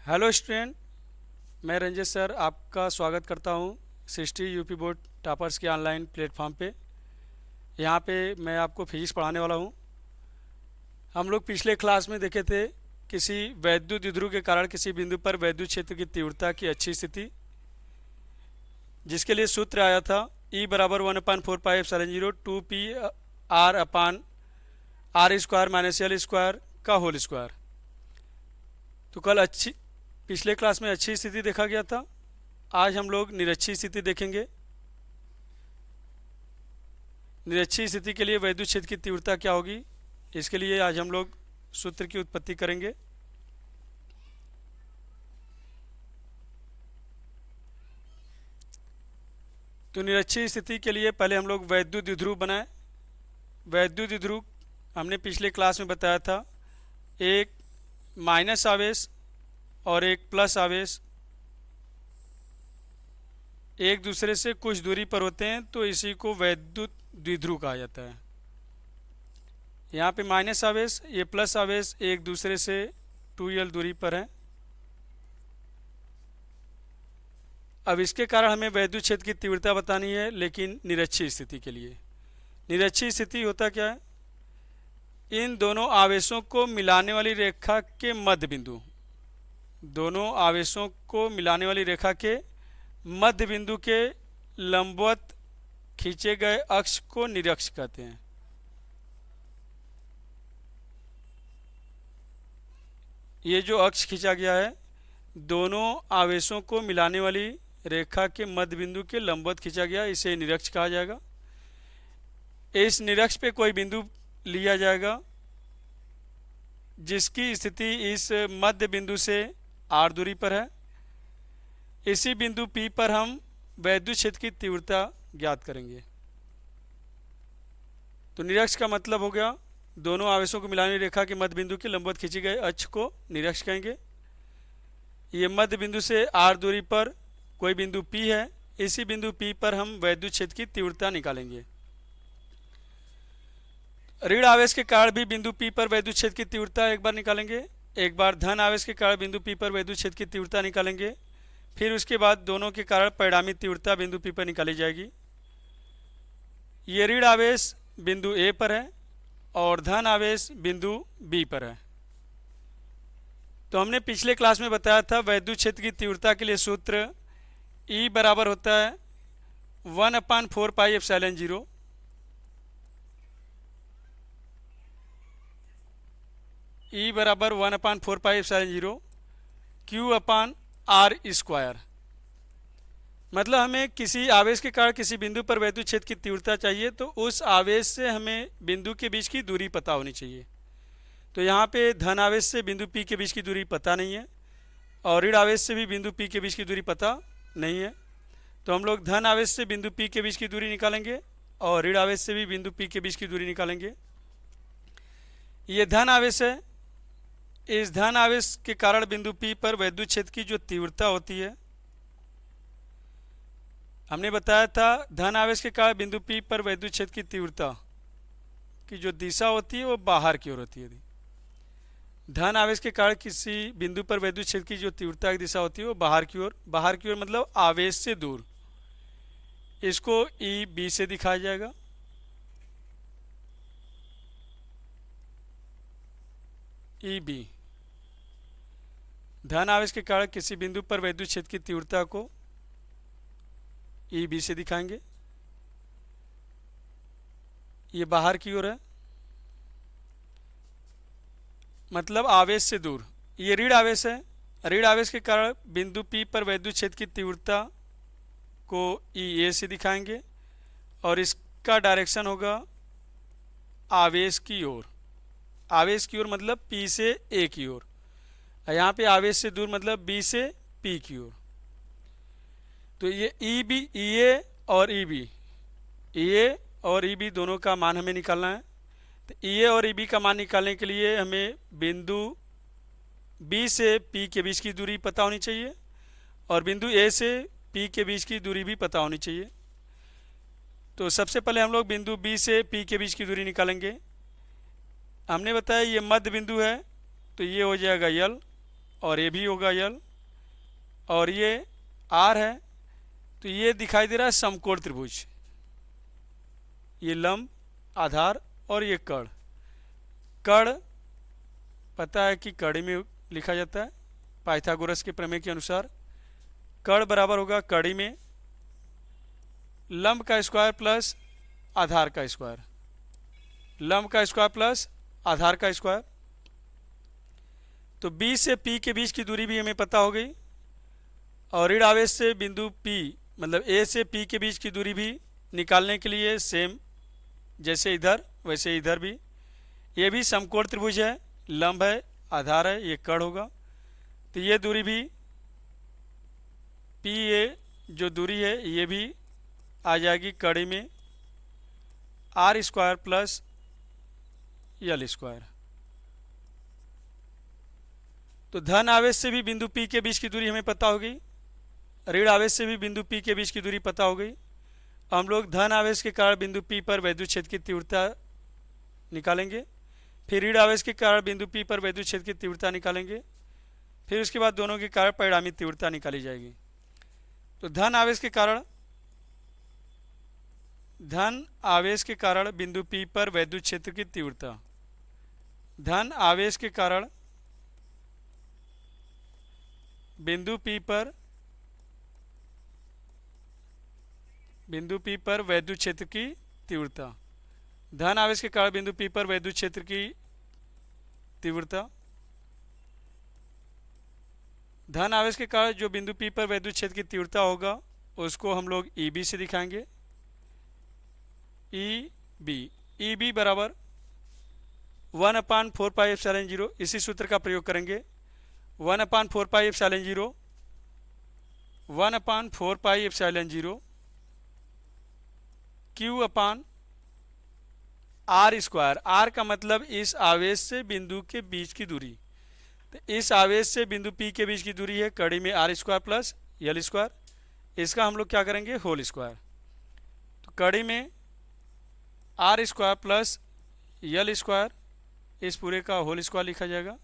Hello student, मैं Ranjit sir आपका स्वागत करता हूं सृष्टि यूपी बोर्ड टॉपर्स के ऑनलाइन प्लेटफॉर्म पे। यहां पे मैं आपको फिजिक्स पढ़ाने वाला हूं। हम लोग पिछले क्लास में देखे थे किसी वैद्युत द्विध्रुव के कारण किसी बिंदु पर वैद्युत क्षेत्र की तीव्रता की अच्छी स्थिति, जिसके लिए सूत्र आया था E बराबर 1/4πε0 2πr/r² का होल स्क्वायर। तो कल पिछले क्लास में अच्छी स्थिति देखा गया था। आज हम लोग निरक्षीय स्थिति देखेंगे। निरक्षीय स्थिति के लिए वैद्युत क्षेत्र की तीव्रता क्या होगी, इसके लिए आज हम लोग सूत्र की उत्पत्ति करेंगे। तो निरक्षीय स्थिति के लिए पहले हम लोग वैद्युत द्विध्रुव बनाए। वैद्युत द्विध्रुव हमने पिछले क्लास में बताया था, एक माइनस आवेश और एक प्लस आवेश एक दूसरे से कुछ दूरी पर होते हैं, तो इसी को वैद्युत द्विध्रुव कहा जाता है। यहाँ पे माइनस आवेश, ये प्लस आवेश एक दूसरे से 2l दूरी पर है। अब इसके कारण हमें वैद्युत क्षेत्र की तीव्रता बतानी है, लेकिन निरक्षीय स्थिति के लिए। निरक्षीय स्थिति होता क्या है, इन दोनों आवेशों को मिलाने वाली रेखा के मध्य बिंदु, दोनों आवेशों को मिलाने वाली रेखा के मध्य बिंदु के लंबवत खींचे गए अक्ष को निरक्ष कहते हैं। ये जो अक्ष खींचा गया है, दोनों आवेशों को मिलाने वाली रेखा के मध्य बिंदु के लंबवत खींचा गया, इसे निरक्ष कहा जाएगा। इस निरक्ष पे कोई बिंदु लिया जाएगा जिसकी स्थिति इस मध्य बिंदु से r दूरी पर है। इसी बिंदु P पर हम वैद्युत क्षेत्र की तीव्रता ज्ञात करेंगे। तो निरक्ष का मतलब हो गया, दोनों आवेशों को मिलाने रेखा के मध्य बिंदु के लंबवत खींचे गए अक्ष को निरक्ष कहेंगे। ये मध्य बिंदु से r दूरी पर कोई बिंदु P है, इसी बिंदु P पर हम वैद्युत क्षेत्र की तीव्रता निकालेंगे। ऋण आवेश के कारण भी बिंदु P पर वैद्युत क्षेत्र की तीव्रता एक बार निकालेंगे, एक बार धन आवेश के कारण बिंदु P पर वैद्युत क्षेत्र की तीव्रता निकालेंगे, फिर उसके बाद दोनों के कारण परिणामी तीव्रता बिंदु P पर निकाली जाएगी। ये ऋण आवेश बिंदु A पर है और धन आवेश बिंदु B पर है। तो हमने पिछले क्लास में बताया था, वैद्युत क्षेत्र की तीव्रता के लिए सूत्र E बराबर होता है 1/4πε0 E बराबर 1/4πε0 Q/r²। मतलब हमें किसी आवेश के कारण किसी बिंदु पर वैद्युत क्षेत्र की तीव्रता चाहिए, तो उस आवेश से हमें बिंदु के बीच की दूरी पता होनी चाहिए। तो यहाँ पे धन आवेश से बिंदु P के बीच की दूरी पता नहीं है और ऋण आवेश से भी बिंदु P के बीच की दूरी पता नहीं है। तो हम लोग धन आवेश से बिंदु P के बीच की दूरी निकालेंगे और ऋण आवेश से भी बिंदु P के बीच की दूरी निकालेंगे। ये धन आवेश है, इस धन आवेश के कारण बिंदु P पर वैद्युत क्षेत्र की जो तीव्रता होती है, हमने बताया था धन आवेश के कारण बिंदु P पर वैद्युत क्षेत्र की तीव्रता की जो दिशा होती है वो बाहर की ओर होती है। धन आवेश के कारण किसी बिंदु पर वैद्युत क्षेत्र की जो तीव्रता की दिशा होती है वो बाहर की ओर, बाहर की ओर मतलब आवेश से दूर। इसको EB से दिखाया जाएगा। EB धन आवेश के कारण किसी बिंदु पर वैद्युत क्षेत्र की तीव्रता को EB से दिखाएंगे। ये बाहर की ओर है, मतलब आवेश से दूर। ये ऋण आवेश है, ऋण आवेश के कारण बिंदु P पर वैद्युत क्षेत्र की तीव्रता को EA से दिखाएंगे और इसका डायरेक्शन होगा आवेश की ओर। आवेश की ओर मतलब P से A की ओर, यहाँ पे आवेश से दूर मतलब B से P की ओर। तो ये EB, EA और EB, EA और EB दोनों का मान हमें निकालना है। तो EA और EB का मान निकालने के लिए हमें बिंदु B से P के बीच की दूरी पता होनी चाहिए और बिंदु A से P के बीच की दूरी भी पता होनी चाहिए। तो सबसे पहले हम लोग बिंदु B से P के बीच की दूरी निकालेंगे। हमने बताया ये मध्य बिंदु है, तो ये हो जाएगा यल। और ये भी होगा यल, और ये आर है, तो ये दिखाई दे रहा है समकोण त्रिभुज। ये लंब, आधार और ये कड़। कड़ पता है कि कड़ी में लिखा जाता है पाइथागोरस के प्रमेय के अनुसार। कड़ बराबर होगा कड़ी में लंब का स्क्वायर प्लस आधार का स्क्वायर, लंब का स्क्वायर प्लस आधार का स्क्वायर। तो बी से पी के बीच की दूरी भी हमें पता हो गई, और ऋण आवेश से बिंदु पी मतलब ए से पी के बीच की दूरी भी निकालने के लिए सेम जैसे इधर वैसे इधर भी, ये भी समकोण त्रिभुज है, लंब है, आधार है, ये कड़ होगा। तो ये दूरी भी पी ए जो दूरी है ये भी आ जाएगी कड़ी में R square plus L square. तो धन आवेश से भी बिंदु पी के बीच की दूरी हमें पता हो गई, ऋण आवेश से भी बिंदु पी के बीच की दूरी पता हो गई। हम लोग धन आवेश के कारण बिंदु पी पर वैद्युत क्षेत्र की तीव्रता निकालेंगे, फिर ऋण आवेश के कारण बिंदु पी पर वैद्युत क्षेत्र की तीव्रता निकालेंगे, फिर उसके बाद दोनों के कारण परिणामी तीव्रता निकाली जाएगी। तो धन आवेश के कारण बिंदु पी पर वैद्युत क्षेत्र की तीव्रता, धन आवेश के कारण बिंदु पी पर वैद्युत क्षेत्र की तीव्रता, धन आवेश के कारण बिंदु पी पर वैद्युत क्षेत्र की तीव्रता, धन आवेश के कारण जो बिंदु पी पर वैद्युत क्षेत्र की तीव्रता होगा उसको हम लोग ई बी से दिखाएंगे। ई बी बराबर 1/4 पाई एप्सिलॉन 0, इसी सूत्र का प्रयोग करेंगे। 1/4 pi epsilon 0, 1/4 pi epsilon 0 Q upon R square. R का मतलब इस आवेश से बिंदु के बीच की दूरी, तो इस आवेश से बिंदु पी के बीच की दूरी है कड़ी में R square plus L square, इसका हम लोग क्या करेंगे होल स्क्वायर। तो कड़ी में R square plus L square, इस पूरे का होल स्क्वायर लिखा जाएगा।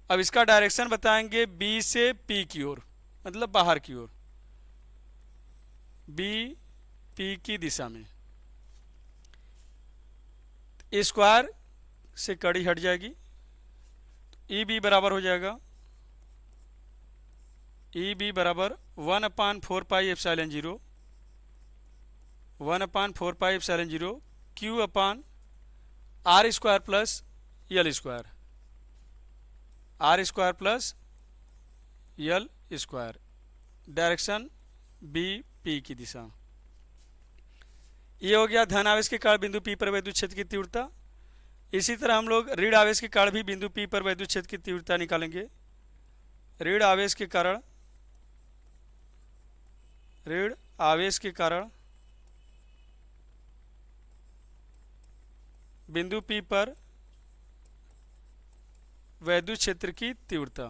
अब इसका डायरेक्शन बताएंगे बी से पी की ओर, मतलब बाहर की ओर, बी पी की दिशा में। स्क्वायर से कड़ी हट जाएगी, ई बी बराबर हो जाएगा, ई बी बराबर 1/4 pi epsilon 0, 1/4 pi epsilon 0 Q upon R square plus L square, R square plus L square. Direction B P की दिशा। ये हो गया धन आवेश के कारण बिंदु पी पर वैद्युत क्षेत्र की तीव्रता। इसी तरह हम लोग ऋण आवेश के कारण भी बिंदु पी पर वैद्युत क्षेत्र की तीव्रता निकालेंगे। ऋण आवेश के कारण बिंदु पी पर वैद्युत क्षेत्र की तीव्रता,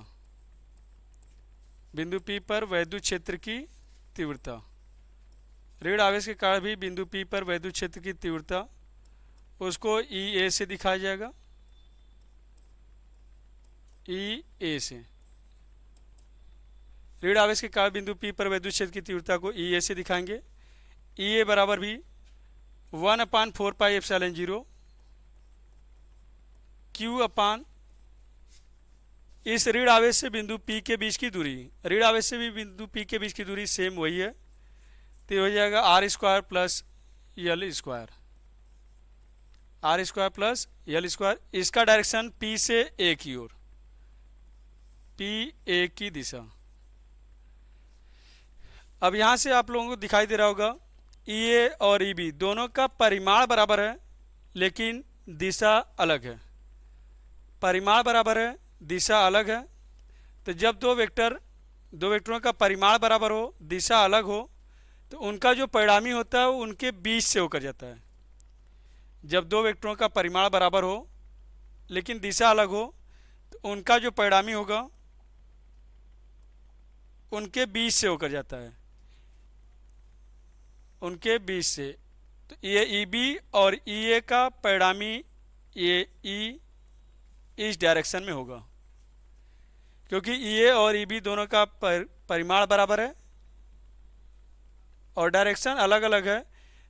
बिंदु पी पर वैद्युत क्षेत्र की तीव्रता, ऋण आवेश के कारण भी बिंदु पी पर वैद्युत क्षेत्र की तीव्रता, उसको ई ए से दिखाया जाएगा, ई ए से। ऋण आवेश के कारण बिंदु पी पर वैद्युत क्षेत्र की तीव्रता को ई ए से दिखाएंगे। ई ए बराबर भी 1/4 पाई एप्सिलॉन 0 क्यू अपान इस ऋण आवेश से बिंदु पी के बीच की दूरी, ऋण आवेश से भी बिंदु पी के बीच की दूरी सेम वही है, तो हो जाएगा R square plus L square, R square plus L square. इसका डायरेक्शन पी से ए की ओर, पी ए की दिशा। अब यहां से आप लोगों को दिखाई दे रहा होगा ई ए और ई बी दोनों का परिमाण बराबर है लेकिन दिशा अलग है। परिमाण बराबर है, दिशा अलग है। तो जब दो वेक्टरों का परिमाण बराबर हो, दिशा अलग हो, तो उनका जो परिणामी होता है वो उनके बीच से होकर जाता है। जब दो वेक्टरों का परिमाण बराबर हो लेकिन दिशा अलग हो, तो उनका जो परिणामी होगा उनके बीच से होकर जाता है, उनके बीच से। तो ये ई बी और ई ए का परिणामी ये ई इस डायरेक्शन में होगा। क्योंकि ई ए और ई बी दोनों का परिमाण बराबर है और डायरेक्शन अलग अलग है,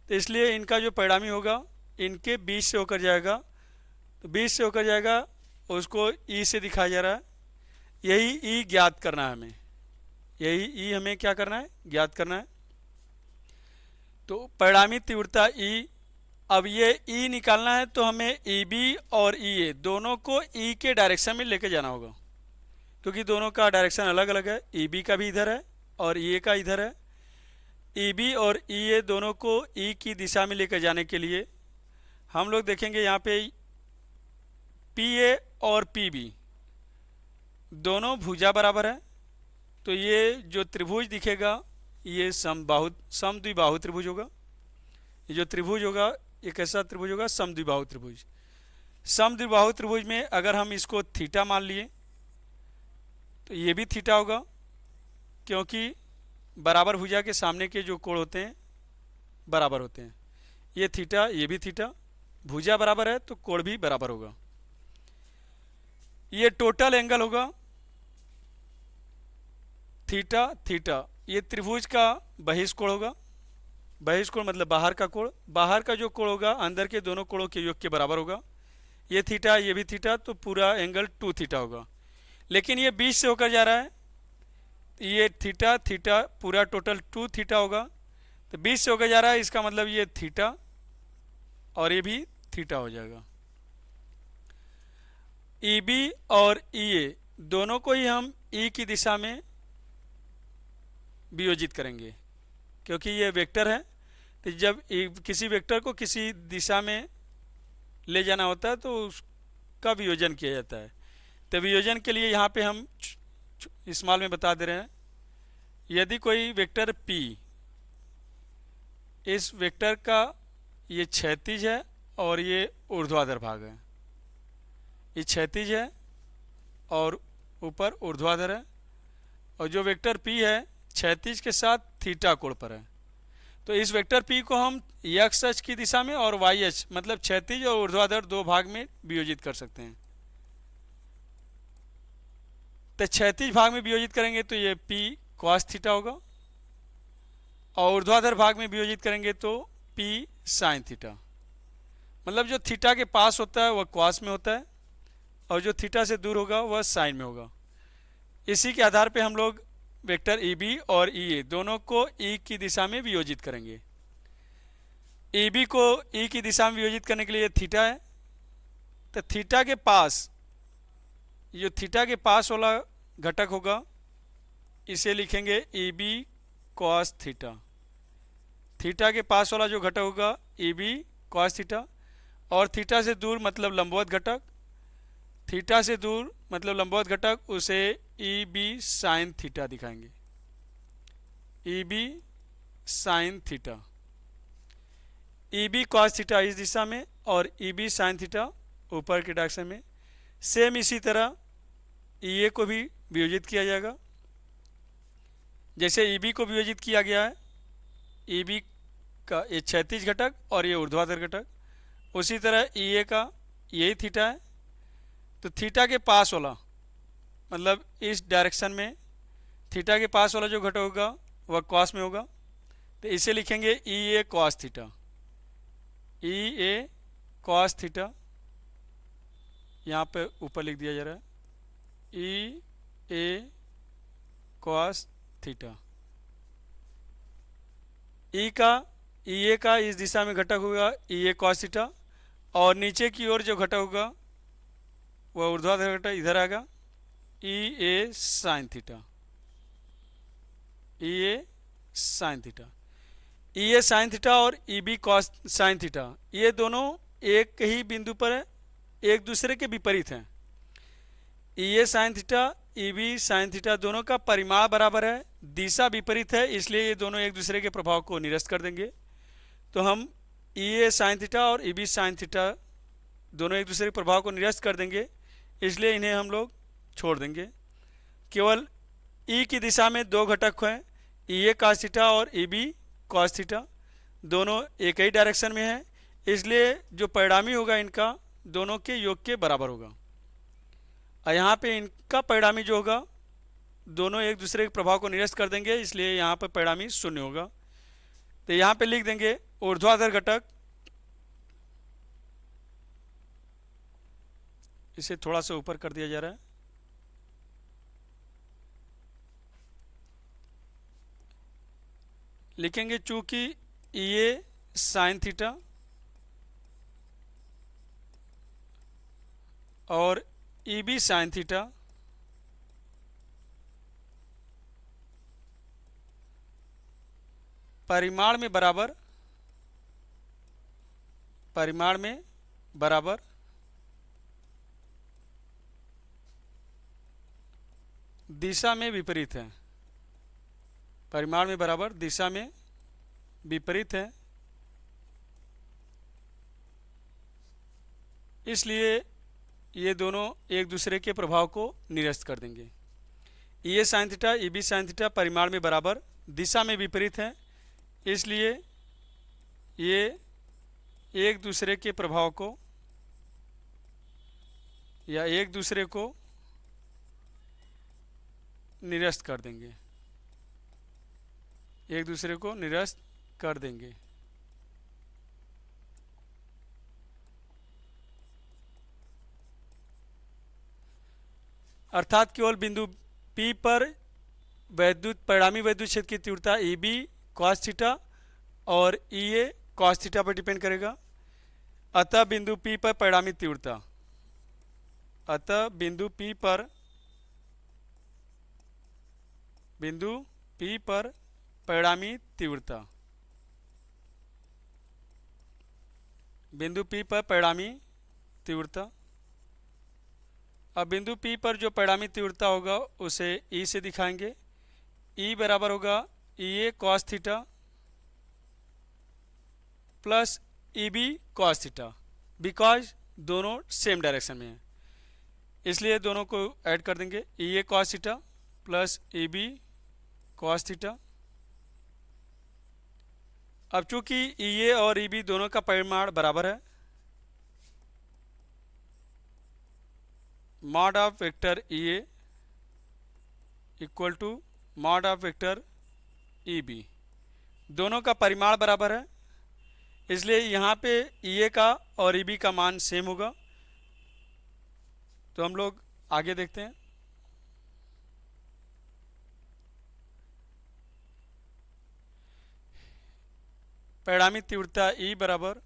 तो इसलिए इनका जो परिणामी होगा इनके बीच से होकर जाएगा, तो बीच से होकर जाएगा, उसको ई से दिखाया जा रहा है। यही ई ज्ञात करना है हमें, यही ई हमें क्या करना है, ज्ञात करना है। तो परिणामी तीव्रता ई, अब ये ई निकालना है तो हमें ई बी और ई ए दोनों को ई के डायरेक्शन में लेके जाना होगा, क्योंकि दोनों का डायरेक्शन अलग अलग है। ई बी का भी इधर है और ई ए का इधर है। ई बी और ई ए दोनों को ई की दिशा में लेकर जाने के लिए हम लोग देखेंगे यहाँ पे पी ए और पी बी दोनों भुजा बराबर है, तो ये जो त्रिभुज दिखेगा ये समद्विबाहु त्रिभुज होगा। ये जो त्रिभुज होगा ये कैसा त्रिभुज होगा, समद्विबाहु त्रिभुज। समद्विबाहु त्रिभुज में अगर हम इसको थीटा मान लिए तो ये भी थीटा होगा, क्योंकि बराबर भुजा के सामने के जो कोण होते हैं बराबर होते हैं। ये थीटा, ये भी थीटा, भुजा बराबर है तो कोण भी बराबर होगा। ये टोटल एंगल होगा थीटा थीटा। ये त्रिभुज का बहिष्कोण होगा, बहिष्कोण मतलब बाहर का कोण। बाहर का जो कोण होगा अंदर के दोनों कोणों के योग के बराबर होगा। ये थीटा, ये भी थीटा, तो पूरा एंगल 2 थीटा होगा। लेकिन ये बीच से होकर जा रहा है, ये थीटा थीटा पूरा टोटल 2 थीटा होगा, तो बीच से होकर जा रहा है, इसका मतलब ये थीटा और ये भी थीटा हो जाएगा। ई बी और ई ए दोनों को ही हम ई की दिशा में वियोजित करेंगे, क्योंकि ये वेक्टर है। तो जब किसी वेक्टर को किसी दिशा में ले जाना होता है तो उसका वियोजन किया जाता है। तो वियोजन के लिए यहाँ पे हम स्मॉल में बता दे रहे हैं, यदि कोई वेक्टर P, इस वेक्टर का ये क्षैतिज है और ये ऊर्ध्वाधर भाग है, ये क्षैतिज है और ऊपर ऊर्ध्वाधर है, और जो वेक्टर P है क्षैतिज के साथ थीटा कोण पर है। तो इस वेक्टर P को हम x अक्ष की दिशा में और y अक्ष मतलब क्षैतिज और ऊर्ध्वाधर दो भाग में वियोजित कर सकते हैं। तो क्षैतिज भाग में वियोजित करेंगे तो ये P cos थीटा होगा, और ऊर्ध्वाधर भाग में वियोजित करेंगे तो P sin थीटा। मतलब जो थीटा के पास होता है वह cos में होता है और जो थीटा से दूर होगा वह sin में होगा। इसी के आधार पे हम लोग वेक्टर ई बी और ई ए दोनों को ई की दिशा में वियोजित करेंगे। ई बी को ई की दिशा में वियोजित करने के लिए थीटा है, तो थीटा के पास, जो थीटा के पास वाला घटक होगा इसे लिखेंगे E B cos theta. Theta के पास वाला जो घटक होगा ई बी कॉस थीटा, और थीटा से दूर मतलब लंबवत घटक, थीटा से दूर मतलब लंबवत घटक, उसे ई बी साइन थीटा दिखाएंगे। E B sine theta, E B cos theta इस दिशा में और ई बी साइन थीटा ऊपर के डायरेक्शन में। सेम इसी तरह ई ए को भी वियोजित किया जाएगा। जैसे ई बी को वियोजित किया गया है, ई बी का ये क्षैतिज घटक और ये ऊर्ध्वाधर घटक, उसी तरह ई ए का यही थीटा है। तो थीटा के पास वाला मतलब इस डायरेक्शन में थीटा के पास वाला जो घटक होगा वह कॉस में होगा, तो इसे लिखेंगे ई A cos theta. E A cos theta यहाँ पे ऊपर लिख दिया जा रहा है, ई ए कॉस थीटा। ई ए का इस दिशा में घटक होगा ई ए कॉस थीटा, और नीचे की ओर जो घटक होगा वह ऊर्ध्वाधर घटक इधर आएगा E A sine theta. E A sine theta, E A sine theta और E B cos sine theta, ये दोनों एक ही बिंदु पर एक दूसरे के विपरीत हैं। E A sine theta, E B sine theta दोनों का परिमाण बराबर है, दिशा विपरीत है, इसलिए ये दोनों एक दूसरे के प्रभाव को निरस्त कर देंगे। तो हम ई ए साइन थीटा और ई बी साइन थीटा दोनों एक दूसरे के प्रभाव को निरस्त कर देंगे, इसलिए इन्हें हम लोग छोड़ देंगे। केवल ई की दिशा में दो घटक हैं, ई ए कॉस थीटा और ई बी कॉस थीटा, दोनों एक ही डायरेक्शन में हैं, इसलिए जो परिणामी होगा इनका दोनों के योग के बराबर होगा। और यहाँ पे इनका परिणामी जो होगा दोनों एक दूसरे के प्रभाव को निरस्त कर देंगे, इसलिए यहाँ पर परिणामी शून्य होगा। तो यहाँ पे लिख देंगे ऊर्ध्वाधर घटक, इसे थोड़ा सा ऊपर कर दिया जा रहा है, लिखेंगे चूंकि ये साइन थीटा और ई बी साइन थीटा परिमाण में बराबर दिशा में विपरीत है, परिमाण में बराबर दिशा में विपरीत है, इसलिए ये दोनों एक दूसरे के प्रभाव को निरस्त कर देंगे। ये sine theta E B sine theta परिमाण में बराबर दिशा में विपरीत है, इसलिए ये एक दूसरे के प्रभाव को या एक दूसरे को निरस्त कर देंगे, एक दूसरे को निरस्त कर देंगे। अर्थात केवल बिंदु P पर परिणामी वैद्युत क्षेत्र की तीव्रता ई बी कॉस थीटा और ई ए कॉस थीटा पर डिपेंड करेगा। अतः बिंदु P पर परिणामी तीव्रता, बिंदु P पर परिणामी तीव्रता, अब बिंदु P पर जो परिणामी तीव्रता होगा उसे E से दिखाएंगे। E बराबर होगा E A cos theta plus E B cos theta, because दोनों सेम डायरेक्शन में है, इसलिए दोनों को ऐड कर देंगे। E A cos theta plus E B cos theta. अब चूंकि ई ए और ई बी दोनों का परिमाण बराबर है, mod of vector E A equal to mod of vector E B, दोनों का परिमाण बराबर है, इसलिए यहाँ पे ई ए का और ई बी का मान सेम होगा। तो हम लोग आगे देखते हैं। परिणामी तीव्रता E बराबर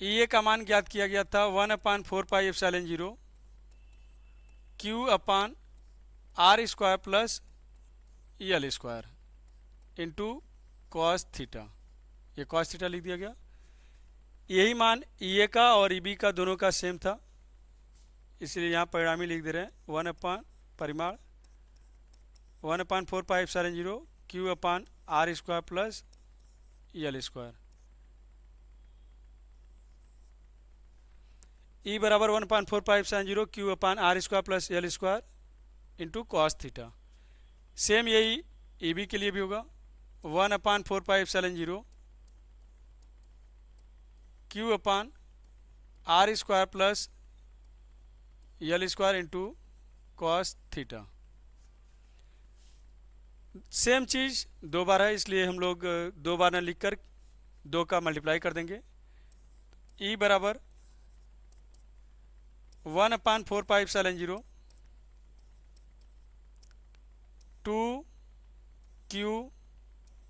ई ए का मान ज्ञात किया गया था 1/4πε0 Q/r² plus L² into cos theta, ये कॉस थीटा लिख दिया गया। यही मान ई ए का और ई बी का दोनों का सेम था, इसलिए यहाँ परिणामी लिख दे रहे हैं परिमाण 1/4πε0 Q/r² प्लस L²। E बराबर 1/4πε0 Q/r² plus L² into cos theta. Same यही ई बी के लिए भी होगा 1/4πε0 Q/r² plus L² into cos theta. Same चीज़ दो बार है, इसलिए हम लोग दो बार न लिखकर दो का मल्टीप्लाई कर देंगे। E बराबर 1/4πε0 2 Q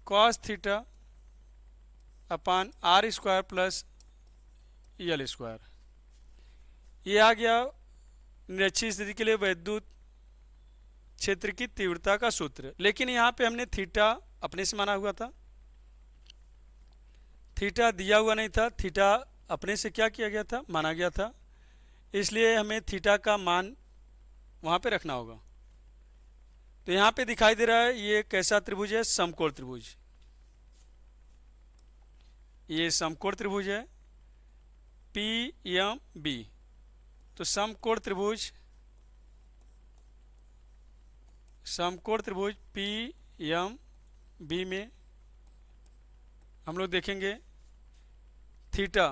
cos theta r² plus L²। ये आ गया निरक्षीय स्थिति के लिए वैद्युत क्षेत्र की तीव्रता का सूत्र। लेकिन यहाँ पे हमने थीटा अपने से माना हुआ था, थीटा दिया हुआ नहीं था, थीटा अपने से क्या किया गया था, माना गया था, इसलिए हमें थीटा का मान वहाँ पे रखना होगा। तो यहाँ पे दिखाई दे रहा है ये कैसा त्रिभुज है, समकोण त्रिभुज। ये समकोण त्रिभुज है पी एम बी। तो समकोण त्रिभुज पी एम बी में हम लोग देखेंगे थीटा,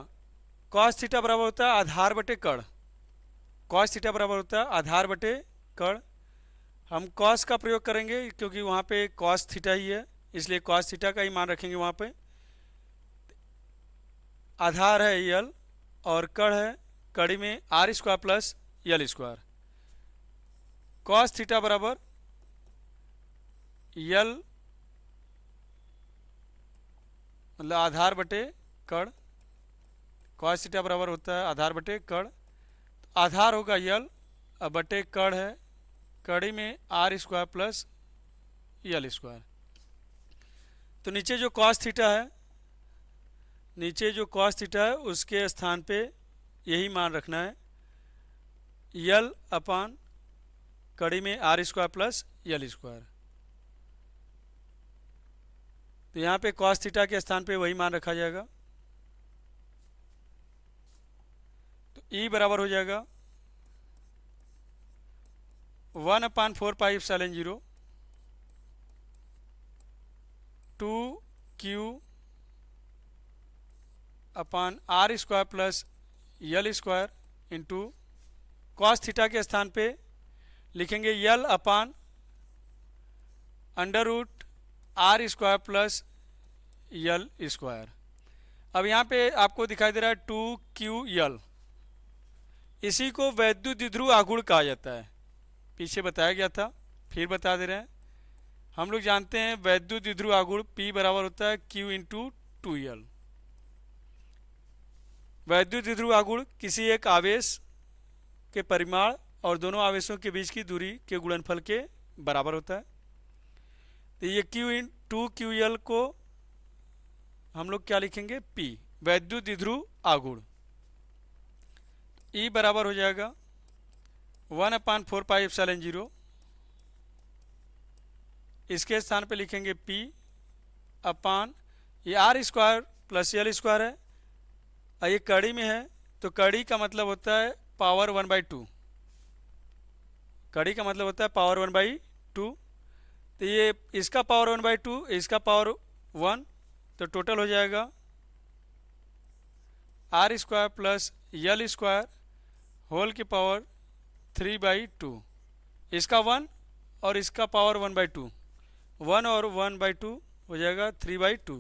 कॉस थीटा बराबर होता है आधार बटे कण। कॉस थीटा बराबर होता है आधार बटे कण। हम कॉस का प्रयोग करेंगे क्योंकि वहाँ पे कॉस थीटा ही है, इसलिए कॉस थीटा का ही मान रखेंगे वहाँ पे। आधार है यल और कण है कड़ी में R square plus L square. Cos theta बराबर यल मतलब आधार बटे कण। कॉस थीटा बराबर होता है आधार बटे कण, तो आधार होगा यल और बटे कण है कड़ी में R square plus L square. तो नीचे जो कॉस थीटा है, नीचे जो कॉस थीटा है उसके स्थान पे यही मान रखना है, यल अपान कड़ी में R square plus L square. तो यहाँ पे कॉस थीटा के स्थान पे वही मान रखा जाएगा। तो ई बराबर हो जाएगा 1/4πε0 2q upon R square plus L square into cos theta के स्थान पे लिखेंगे L upon under root R square plus L square. अब यहाँ पे आपको दिखाई दे रहा है 2ql, इसी को वैद्युत द्विध्रुव आघूर्ण कहा जाता है। पीछे बताया गया था, फिर बता दे रहे हैं। हम लोग जानते हैं वैद्युत द्विध्रुव आघूर्ण P बराबर होता है Q इंटू 2l। वैद्युत द्विध्रुव आघूर्ण किसी एक आवेश के परिमाण और दोनों आवेशों के बीच की दूरी के गुणनफल के बराबर होता है। तो ये Q/2QL को हम लोग क्या लिखेंगे P, वैद्युत द्विध्रुव आघूर्ण। E बराबर हो जाएगा 1/4πε0, इसके स्थान पे लिखेंगे P अपान ये R square plus L square है और ये कड़ी में है, तो कड़ी का मतलब होता है पावर 1/2। कड़ी का मतलब होता है पावर 1/2। तो ये इसका पावर 1/2, इसका पावर 1, तो टोटल हो जाएगा R square plus L square whole की पावर 3/2। इसका 1 और इसका पावर 1/2, 1 और 1/2 हो जाएगा 3/2।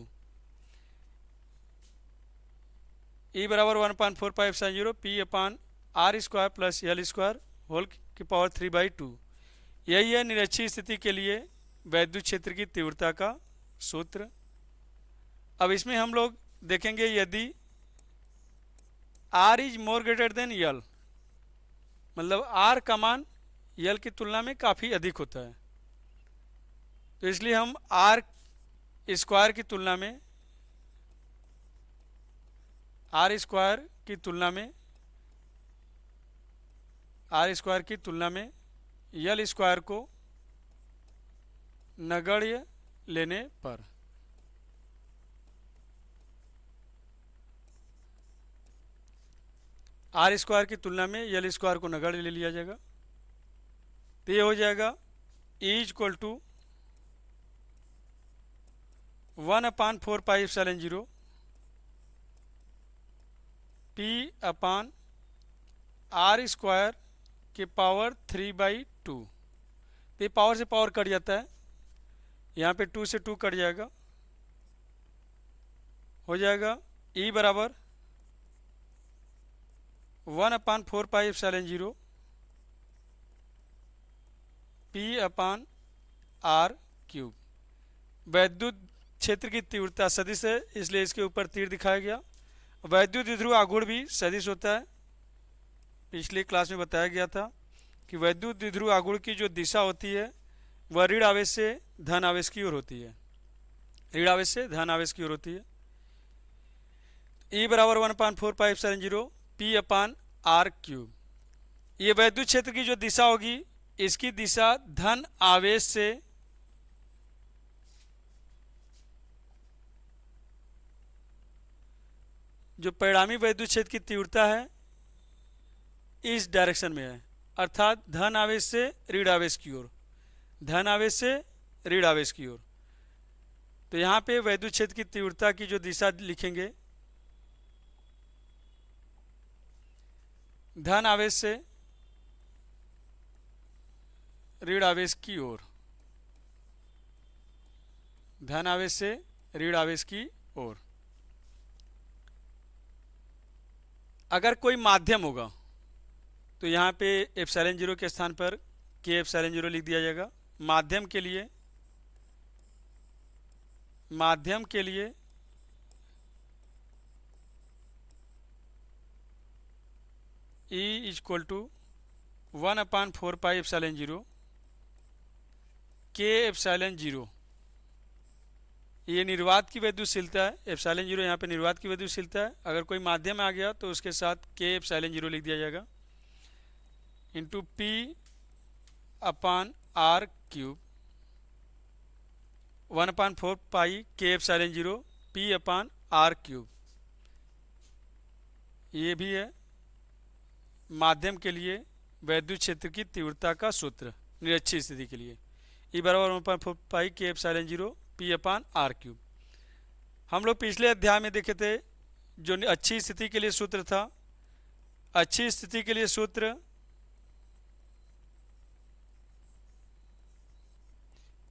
ई बराबर 1/4πε0 P upon R square plus L square whole की पावर 3/2। यही है निरक्षीय स्थिति के लिए वैद्युत क्षेत्र की तीव्रता का सूत्र। अब इसमें हम लोग देखेंगे यदि R is more greater than L, मतलब R का मान यल की तुलना में काफ़ी अधिक होता है, तो इसलिए हम R स्क्वायर की तुलना में R स्क्वायर की तुलना में यल स्क्वायर को नगण्य लेने पर आर स्क्वायर की तुलना में यल स्क्वायर को नगण्य ले लिया जाएगा। तो ये हो जाएगा E equal to 1/4πε0 P upon R square के पावर 3/2। तो ये पावर से पावर कट जाता है, यहाँ पे 2 से 2 कट जाएगा, हो जाएगा E बराबर 1/4πε0 P अपान आर क्यूब। वैद्युत क्षेत्र की तीव्रता सदिश है, इसलिए इसके ऊपर तीर दिखाया गया। वैद्युत द्विध्रुव आघूर्ण भी सदिश होता है। पिछली क्लास में बताया गया था कि वैद्युत द्विध्रुव आघूर्ण की जो दिशा होती है वह ऋण आवेश से धन आवेश की ओर होती है, ऋण आवेश से धन आवेश की ओर होती है। E बराबर 1/4πε0 P अपान आर क्यूब। ये वैद्युत क्षेत्र की जो दिशा होगी, इसकी दिशा धन आवेश से जो परिणामी वैद्युत क्षेत्र की तीव्रता है इस डायरेक्शन में है, अर्थात धन आवेश से ऋण आवेश की ओर, धन आवेश से ऋण आवेश की ओर। तो यहाँ पे वैद्युत क्षेत्र की तीव्रता की जो दिशा लिखेंगे, धन आवेश से ऋण आवेश की ओर, धन आवेश से ऋण आवेश की ओर। अगर कोई माध्यम होगा तो यहाँ पे एप्सिलॉन जीरो के स्थान पर के एप्सिलॉन जीरो लिख दिया जाएगा। माध्यम के लिए, माध्यम के लिए E equal to 1/4 epsilon zero के एप्सिलॉन जीरो। ये निर्वात की वैद्युतशीलता है। एप्सिलॉन जीरो यहाँ पे निर्वात की वैद्युतशीलता है। अगर कोई माध्यम आ गया तो उसके साथ के एप्सिलॉन जीरो लिख दिया जाएगा, इंटू P/R³ 1/4 के एप्सिलॉन जीरो P/R³। ये भी है माध्यम के लिए वैद्युत क्षेत्र की तीव्रता का सूत्र निरक्षीय स्थिति के लिए। E बराबर 1/4 के एप्सिलॉन जीरो P/R³। हम लोग पिछले अध्याय में देखे थे जो अच्छी स्थिति के लिए सूत्र था। अच्छी स्थिति के लिए सूत्र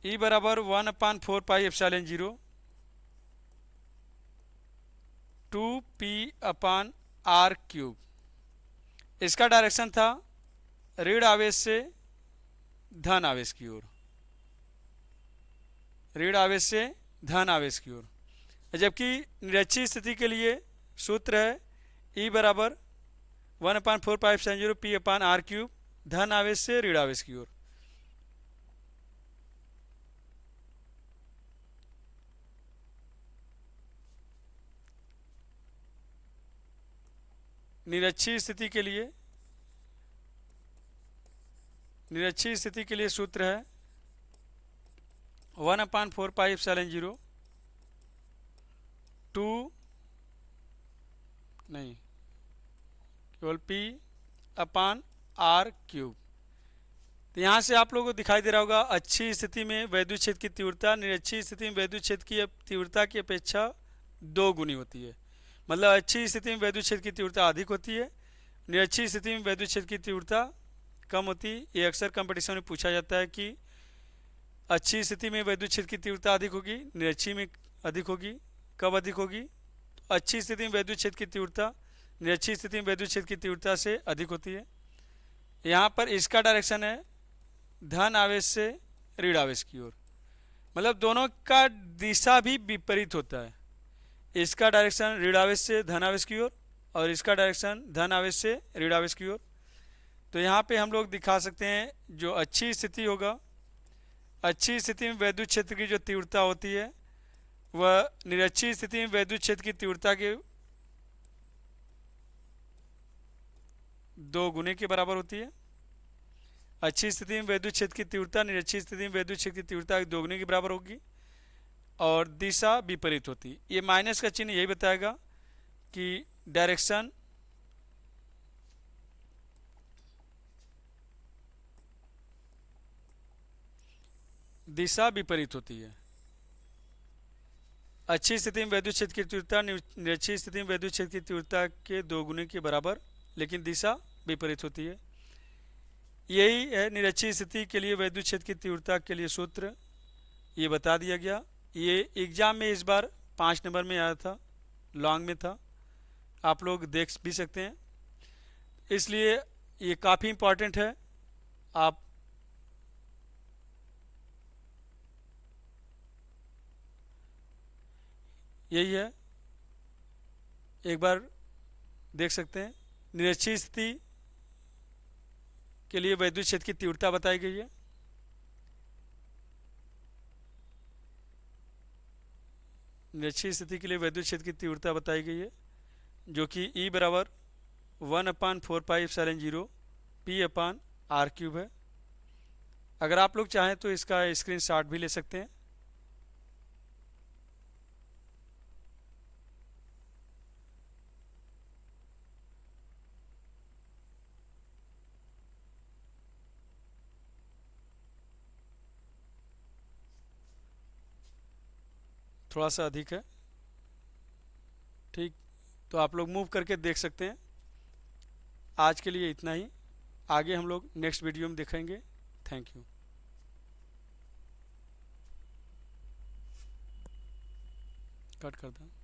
E बराबर 1/4 एप्सिलॉन जीरो 2P/R³। इसका डायरेक्शन था ऋण आवेश से धन आवेश की ओर, ऋण आवेश से धन आवेश की ओर। जबकि निरक्षीय स्थिति के लिए सूत्र है E बराबर 1/4 एप्सिलॉन जीरो P/R³, धन आवेश से ऋण आवेश की ओर। निरक्षीय स्थिति के लिए, निरक्षीय स्थिति के लिए सूत्र है 1/4 एप्सिलॉन जीरो 2 नहीं केवल P/R³। तो यहाँ से आप लोगों को दिखाई दे रहा होगा अच्छी स्थिति में वैद्युत क्षेत्र की तीव्रता निरक्षीय स्थिति में वैद्युत क्षेत्र की तीव्रता की अपेक्षा 2 गुनी होती है। मतलब अच्छी स्थिति में वैद्युत क्षेत्र की तीव्रता अधिक होती है, निरक्षीय स्थिति में वैद्युत क्षेत्र की तीव्रता कम होती है। ये अक्सर कंपटीशन में पूछा जाता है कि अच्छी स्थिति में वैद्युत क्षेत्र की तीव्रता अधिक होगी, निरक्षीय में अधिक होगी। कब अधिक होगी? तो अच्छी स्थिति में वैद्युत क्षेत्र की तीव्रता निरक्षीय स्थिति में वैद्युत क्षेत्र की तीव्रता से अधिक होती है। यहाँ पर इसका डायरेक्शन है धन आवेश से ऋण आवेश की ओर, मतलब दोनों का दिशा भी विपरीत होता है। इसका डायरेक्शन ऋण आवेश से धन आवेश की ओर और इसका डायरेक्शन धन आवेश से ऋण आवेश की ओर। तो यहाँ पे हम लोग दिखा सकते हैं जो अच्छी स्थिति होगा, अच्छी स्थिति में वैद्युत क्षेत्र की जो तीव्रता होती है वह निरक्षीय स्थिति में वैद्युत क्षेत्र की तीव्रता के 2 गुने के बराबर होती है। अच्छी स्थिति में वैद्युत क्षेत्र की तीव्रता निरक्षीय स्थिति में वैद्युत क्षेत्र की तीव्रता के 2 गुने के बराबर होगी और दिशा विपरीत होती है। ये माइनस का चिन्ह यही बताएगा कि डायरेक्शन दिशा विपरीत होती है। अच्छी स्थिति में वैद्युत क्षेत्र की तीव्रता निरक्षीय स्थिति में वैद्युत क्षेत्र की तीव्रता के 2 गुने के बराबर, लेकिन दिशा विपरीत होती है। यही है निरक्षीय स्थिति के लिए वैद्युत क्षेत्र की तीव्रता के लिए सूत्र, ये बता दिया गया। ये एग्जाम में इस बार 5 नंबर में आया था, लॉन्ग में था, आप लोग देख भी सकते हैं, इसलिए ये काफ़ी इम्पॉर्टेंट है। आप यही है, एक बार देख सकते हैं। निरक्षीय स्थिति के लिए वैद्युत क्षेत्र की तीव्रता बताई गई है। निरक्षीय स्थिति के लिए वैद्युत क्षेत्र की तीव्रता बताई गई है जो कि E बराबर 1/4 एप्सिलॉन जीरो P/R³ है। अगर आप लोग चाहें तो इसका स्क्रीनशॉट भी ले सकते हैं। थोड़ा सा अधिक है। ठीक, तो आप लोग मूव करके देख सकते हैं। आज के लिए इतना ही, आगे हम लोग नेक्स्ट वीडियो में देखेंगे। Thank you. कट कर दें।